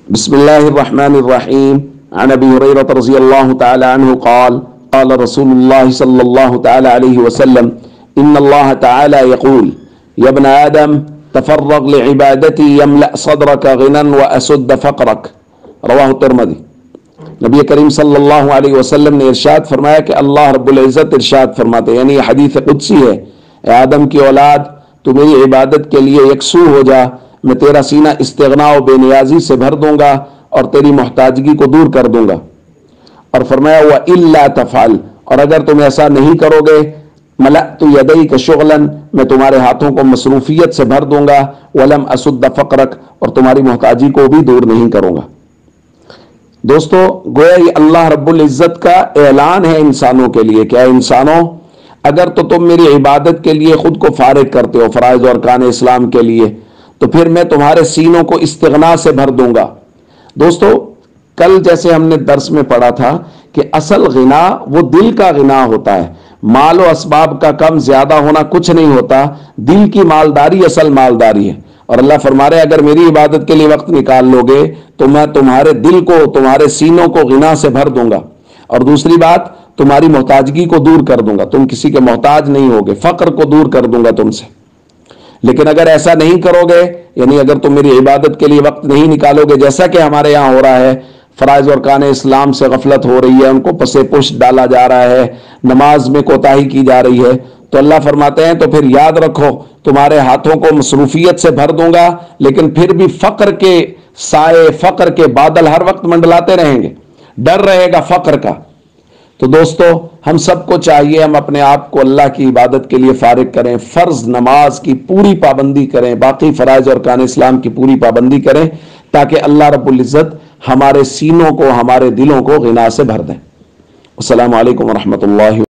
बिस्मिल्लाहिर्रहमानिर्रहीम अन अबी हुरैरा रज़ियल्लाहु तआला अन्हु क़ाल रसूलुल्लाह सल्लल्लाहु तआला अलैहि वसल्लम इन्नल्लाह तआला यक़ूल या इब्न आदम तफ़र्रग़ लिइबादती यमला सदरक गिनन व असुद्द फ़क़रक। रवाहु तिर्मिज़ी। नबी करीम सल्लल्लाहु अलैहि वसल्लम ने इरशाद फरमाया कि अल्लाह रब्बुल इज़्ज़त इरशाद फरमाते, यानी ये हदीस कुदसी है, ए आदम की औलाद तू मेरी इबादत के लिए यकसू हो जा, मैं तेरा सीना इस्तिग़ना और बेनियाजी से भर दूंगा और तेरी मोहताजगी को दूर कर दूंगा। और फरमाया व इल्ला तफ़अल, और अगर तुम ऐसा नहीं करोगे मलअतु यदैक शुग़लन, मैं तुम्हारे हाथों को मसरूफियत से भर दूंगा, वलम असुद्द फ़क़रक, और तुम्हारी मोहताजी को भी दूर नहीं करूंगा। दोस्तों, गोया ये अल्लाह रब्बुल इज़्ज़त का ऐलान है इंसानों के लिए। क्या इंसानों, अगर तो तुम मेरी इबादत के लिए खुद को फारिग करते हो फ़राइज़ और अरकान इस्लाम के लिए, तो फिर मैं तुम्हारे सीनों को इस्तिग़ना से भर दूंगा। दोस्तों, कल जैसे हमने दर्स में पढ़ा था कि असल गिना वो दिल का गिना होता है। माल और असबाब का कम ज्यादा होना कुछ नहीं होता, दिल की मालदारी असल मालदारी है। और अल्लाह फरमा रहे अगर मेरी इबादत के लिए वक्त निकाल लोगे तो मैं तुम्हारे दिल को, तुम्हारे सीनों को गिना से भर दूंगा। और दूसरी बात, तुम्हारी मोहताजगी को दूर कर दूंगा, तुम किसी के मोहताज नहीं होगे, फक्र को दूर कर दूंगा तुमसे। लेकिन अगर ऐसा नहीं करोगे, यानी अगर तुम मेरी इबादत के लिए वक्त नहीं निकालोगे, जैसा कि हमारे यहाँ हो रहा है, फ़राइज़ और अरकान इस्लाम से गफलत हो रही है, उनको पसे पुश डाला जा रहा है, नमाज में कोताही की जा रही है, तो अल्लाह फरमाते हैं तो फिर याद रखो तुम्हारे हाथों को मसरूफियत से भर दूंगा, लेकिन फिर भी फक्र के साए, फक्र के बादल हर वक्त मंडलाते रहेंगे, डर रहेगा फक्र का। तो दोस्तों, हम सबको चाहिए हम अपने आप को अल्लाह की इबादत के लिए फारिग करें, फर्ज नमाज की पूरी पाबंदी करें, बाकी फ़राइज़ और अरकान इस्लाम की पूरी पाबंदी करें, ताकि अल्लाह रब्बुल इज़्ज़त हमारे सीनों को, हमारे दिलों को गिना से भर दें। अस्सलामु अलैकुम व रहमतुल्लाहि।